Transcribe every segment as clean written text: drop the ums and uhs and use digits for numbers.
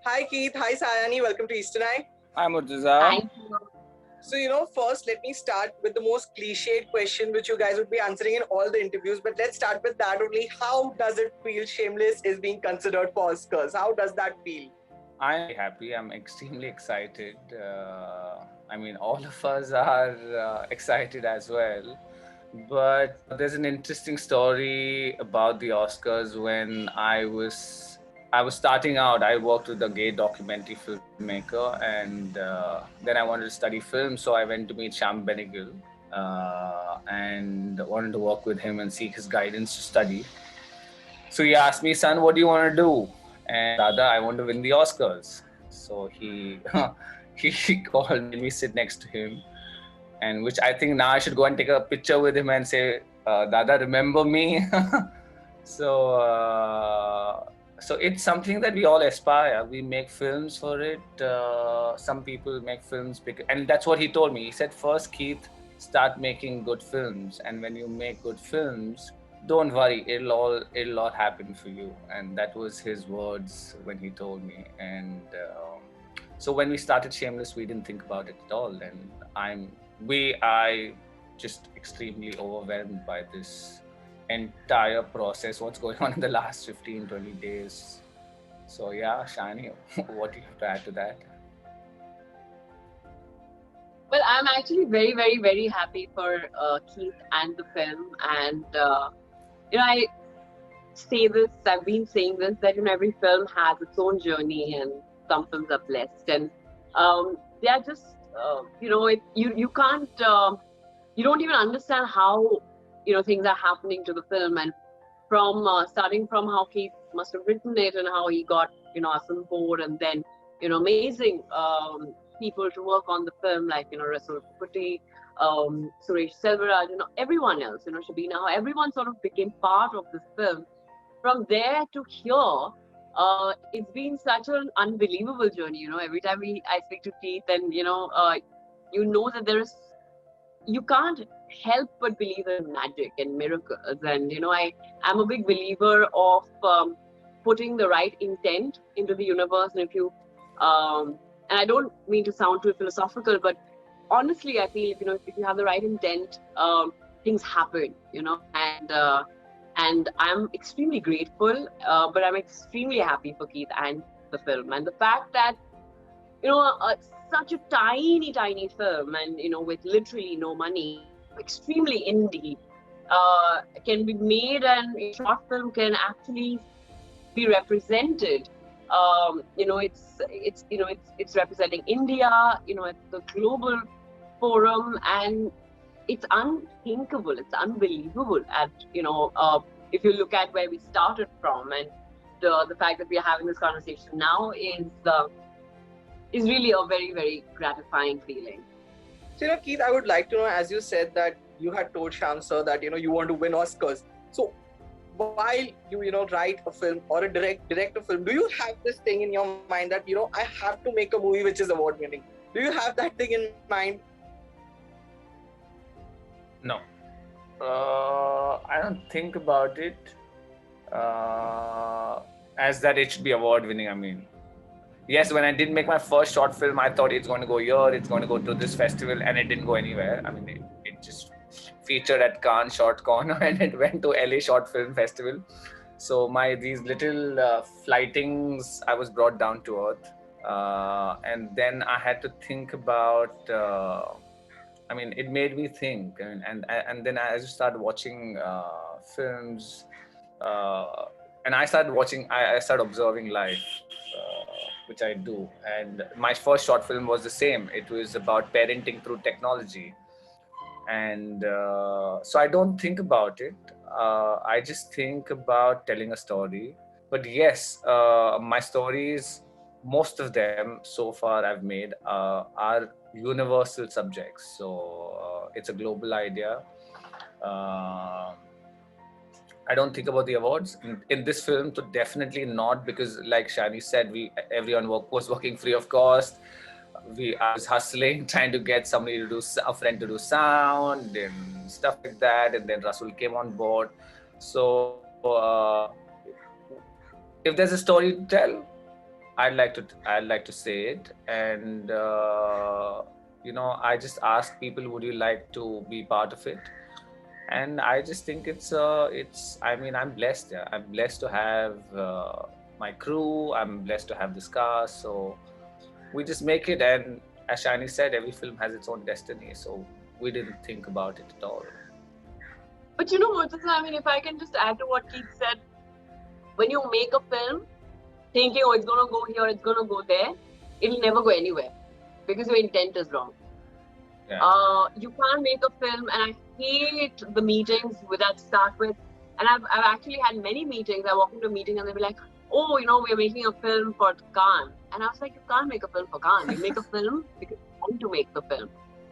Hi Keith, hi Sayani, welcome to Eastern Eye. Hi Murtaza. Thank you. So, first let me start with the most cliched question which you guys would be answering in all the interviews, but let's start with that only. How does it feel Shameless is being considered for Oscars? How does that feel? I'm happy. I'm extremely excited. All of us are excited as well. But there's an interesting story about the Oscars. When I was starting out, I worked with a gay documentary filmmaker, and then I wanted to study film, so I went to meet Sham Benegal and wanted to work with him and seek his guidance to study. So he asked me, son, what do you want to do? And Dada, I want to win the Oscars. So he he called me, sit next to him, and which I think now I should go and take a picture with him and say, Dada, remember me? so so it's something that we all aspire. We make films for it. Some people make films and that's what he told me. He said, first, Keith, start making good films, and when you make good films, don't worry, it'll all happen for you. And that was his words when he told me. And so when we started Shameless, we didn't think about it at all. And I just extremely overwhelmed by this entire process, what's going on in the last 15-20 days. So yeah, Shani, what do you have to add to that? Well, I'm actually very, very, very happy for Keith and the film. And, I say this, I've been saying this, that, every film has its own journey and some films are blessed. And they are just, you can't, you don't even understand how, things are happening to the film. And from starting from how Keith must have written it and how he got, us on board, and then, amazing people to work on the film, like, Rasul Putti, Suresh Selvaraj, everyone else, Shabina, how everyone sort of became part of this film. From there to here, it's been such an unbelievable journey. Every time I speak to Keith, and that you can't help but believe in magic and miracles. And I'm a big believer of putting the right intent into the universe. And if you and I don't mean to sound too philosophical, but honestly, I feel if you have the right intent, things happen. And I'm extremely grateful, but I'm extremely happy for Keith and the film, and the fact that such a tiny, tiny film, and with literally no money, extremely indie, can be made, and a short film can actually be represented. It's representing India, at the global forum, and it's unthinkable, it's unbelievable. And if you look at where we started from, and the fact that we are having this conversation now is really a very, very gratifying feeling. So, Keith, I would like to know, as you said that you had told Sham sir that, you want to win Oscars. So while you, write a film or direct a film, do you have this thing in your mind that, I have to make a movie which is award winning? Do you have that thing in mind? No. I don't think about it as that it should be award winning. Yes, when I did make my first short film, I thought it's going to go here, it's going to go to this festival, and it didn't go anywhere. It just featured at Cannes Short Corner and it went to LA Short Film Festival. So these little flightings, I was brought down to earth. And then I had to think about, it made me think. And then as I started watching films, and I started observing life, which I do. And my first short film was the same. It was about parenting through technology. And so I don't think about it. I just think about telling a story. But yes, my stories, most of them so far I've made are universal subjects. So it's a global idea. I don't think about the awards in this film, so definitely not, because like Shani said, everyone was working free of cost. I was hustling, trying to get a friend to do sound and stuff like that, and then Rasul came on board. So if there's a story to tell, I'd like to say it, and I just ask people, would you like to be part of it? And I just think it's. I mean, I'm blessed. Yeah, I'm blessed to have my crew. I'm blessed to have this cast. So we just make it, and as Shani said, every film has its own destiny. So we didn't think about it at all. But you know what, I mean, if I can just add to what Keith said, when you make a film thinking, oh, it's going to go here, it's going to go there, it'll never go anywhere because your intent is wrong. Yeah. You can't make a film, and I hate the meetings that start with. And I've actually had many meetings. I walk into a meeting and they'll be like, oh, we're making a film for Khan. And I was like, you can't make a film for Khan. You make a film because you want to make the film.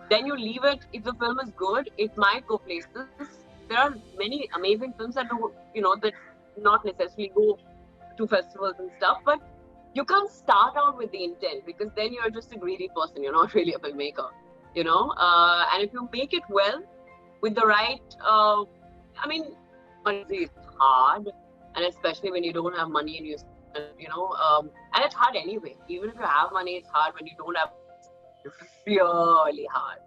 Then you leave it. If the film is good, it might go places. There are many amazing films that do, that not necessarily go to festivals and stuff, but you can't start out with the intent because then you're just a greedy person. You're not really a filmmaker. And if you make it well with the right, honestly, it's hard, and especially when you don't have money and and it's hard anyway. Even if you have money, it's hard when you don't have. It's really hard,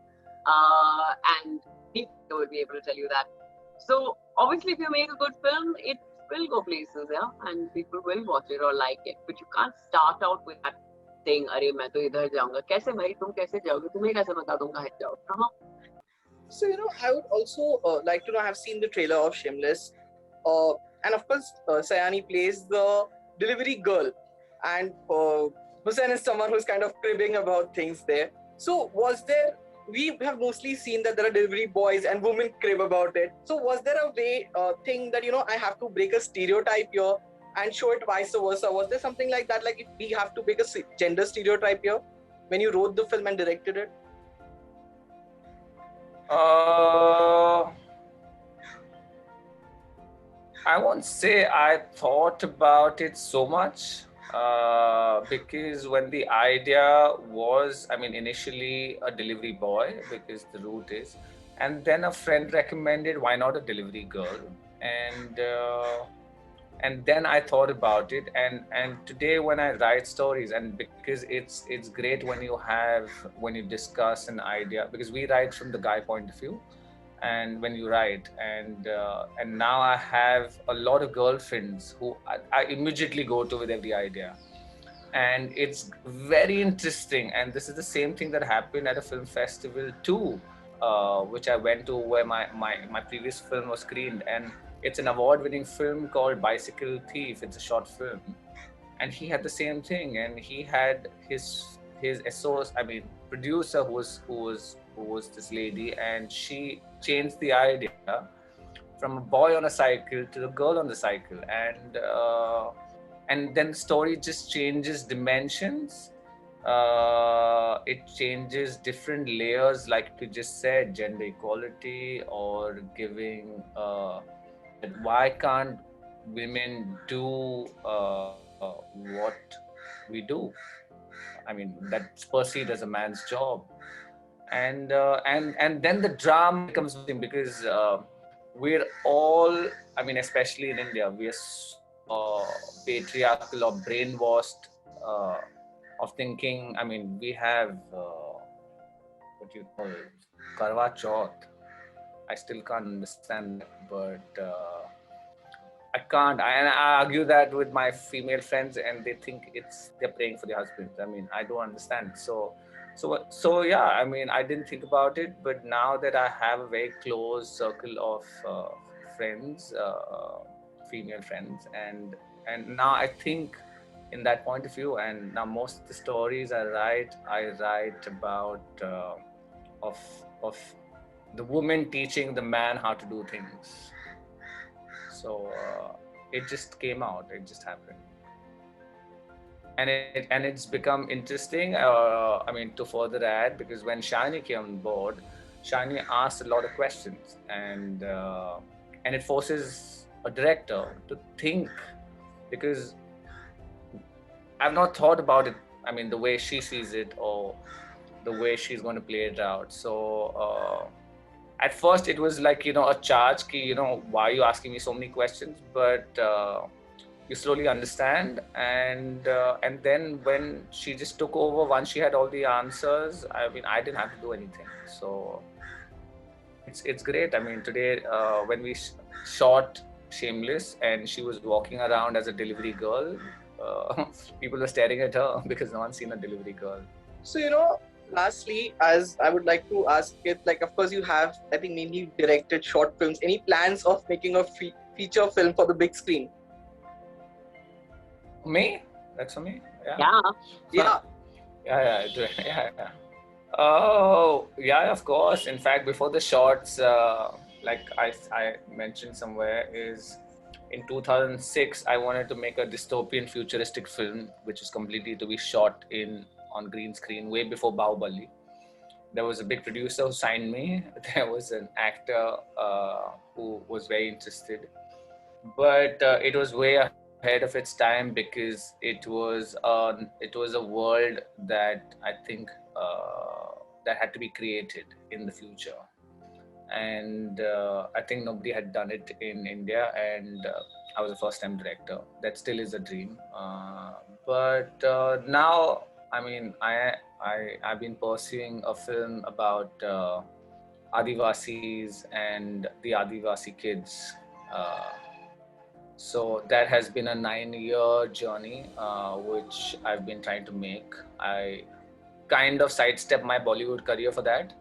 and people will be able to tell you that. So obviously, if you make a good film, it will go places, yeah, and people will watch it or like it. But you can't start out with that saying, "अरे मैं तो इधर जाऊंगा." कैसे भाई तुम कैसे जाओगे? तुम्हें कैसे बता दूंगा कहाँ जाओ? So, I would also like to know, I have seen the trailer of Shameless. And of course, Sayani plays the delivery girl. And Hussain is someone who's kind of cribbing about things there. So, we have mostly seen that there are delivery boys and women crib about it. So, was there a thing that, I have to break a stereotype here and show it vice versa? Was there something like that? Like, if we have to break a gender stereotype here when you wrote the film and directed it? I won't say I thought about it so much because when the idea was, initially a delivery boy because the route is, and then a friend recommended why not a delivery girl, and then I thought about it, and today when I write stories, and because it's great when you discuss an idea, because we write from the guy point of view, and when you write, and now I have a lot of girlfriends who I immediately go to with every idea, and it's very interesting. And this is the same thing that happened at a film festival too, which I went to, where my previous film was screened, and it's an award-winning film called Bicycle Thief. It's a short film, and he had the same thing, and he had his producer who was this lady, and she changed the idea from a boy on a cycle to a girl on the cycle, and then the story just changes dimensions. It changes different layers, like you just said, gender equality, or giving why can't women do what we do? That's perceived as a man's job, and then the drama becomes something, because we're all, especially in India, we are so patriarchal or brainwashed of thinking. We have what you call Karwa Chauth. I still can't understand that, but and I argue that with my female friends, and they think they're praying for their husbands. I don't understand. So yeah, I didn't think about it, but now that I have a very close circle of friends, female friends, and now I think in that point of view, and now most of the stories I write about of the woman teaching the man how to do things. So it just came out. It just happened, and it's become interesting. To further add, because when Shani came on board, Shani asked a lot of questions, and it forces a director to think, because I've not thought about it. The way she sees it, or the way she's going to play it out. So at first it was like, a charge ki, why are you asking me so many questions? But you slowly understand, and then when she just took over, once she had all the answers, I mean, I didn't have to do anything. So it's great. I mean, today when we shot Shameless and she was walking around as a delivery girl, people were staring at her because no one's seen a delivery girl. So, lastly, as I would like to ask it, like, of course, you have, I think, mainly directed short films. Any plans of making a feature film for the big screen? Me? That's for me? Yeah. Yeah. Yeah. Yeah. Oh, yeah, of course. In fact, before the shorts, like I mentioned somewhere, is in 2006, I wanted to make a dystopian futuristic film, which is completely to be shot on green screen, way before Bahubali. There was a big producer who signed me. There was an actor who was very interested, but it was way ahead of its time because it was a world that I think that had to be created in the future, and I think nobody had done it in India, and I was a first-time director. That still is a dream, but now, I mean, I've been pursuing a film about Adivasis and the Adivasi kids. So that has been a 9-year journey, which I've been trying to make. I kind of sidestepped my Bollywood career for that,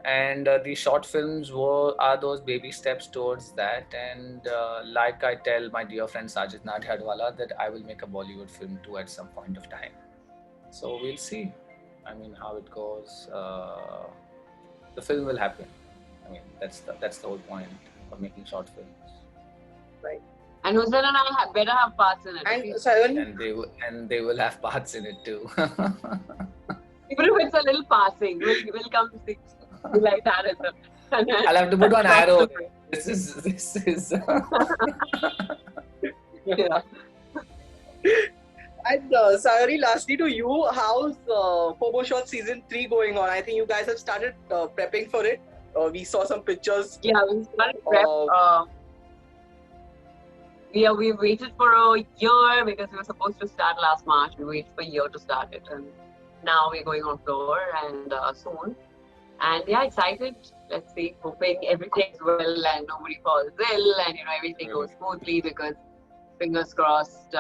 and the short films are those baby steps towards that. And like I tell my dear friend Sajid Nadhadwala that I will make a Bollywood film too at some point of time. So we'll see. I mean, how it goes. The film will happen. I mean, that's the whole point of making short films. Right. And Hussain and I better have parts in it. And Sayani, And they will have parts in it too. even if it's a little passing, we'll come to see like that as well. I'll have to put one arrow. This is. Yeah. and Sayani, lastly to you, how's Pogo Shot season 3 going on? I think you guys have started prepping for it. We saw some pictures. Yeah, we started prep. We waited for a year because we were supposed to start last March. We waited for a year to start it, and now we're going on floor and soon. And yeah, excited. Let's see, hoping everything's well and nobody falls ill and everything goes smoothly, because fingers crossed.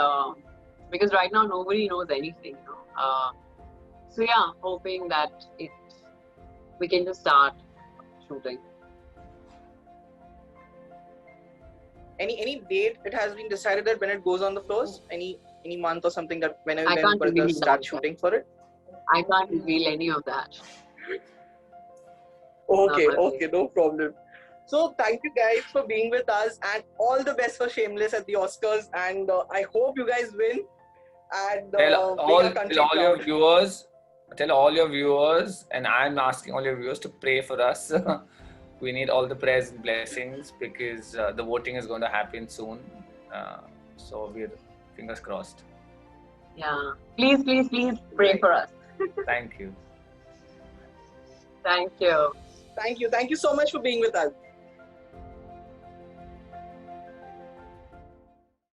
Because right now nobody knows anything. So yeah, hoping that we can just start shooting. Any date it has been decided that when it goes on the floors? Any month or something that whenever I can't we're going to reveal start that. shooting for it? I can't reveal any of that. Okay, no problem. So thank you guys for being with us, and all the best for Shameless at the Oscars, and I hope you guys win and Tell make all our country your proud. viewers. Tell all your viewers, and I'm asking all your viewers to pray for us. We need all the prayers and blessings because the voting is going to happen soon. So we're fingers crossed. Yeah. Please pray for us. Thank you. Thank you. Thank you so much for being with us.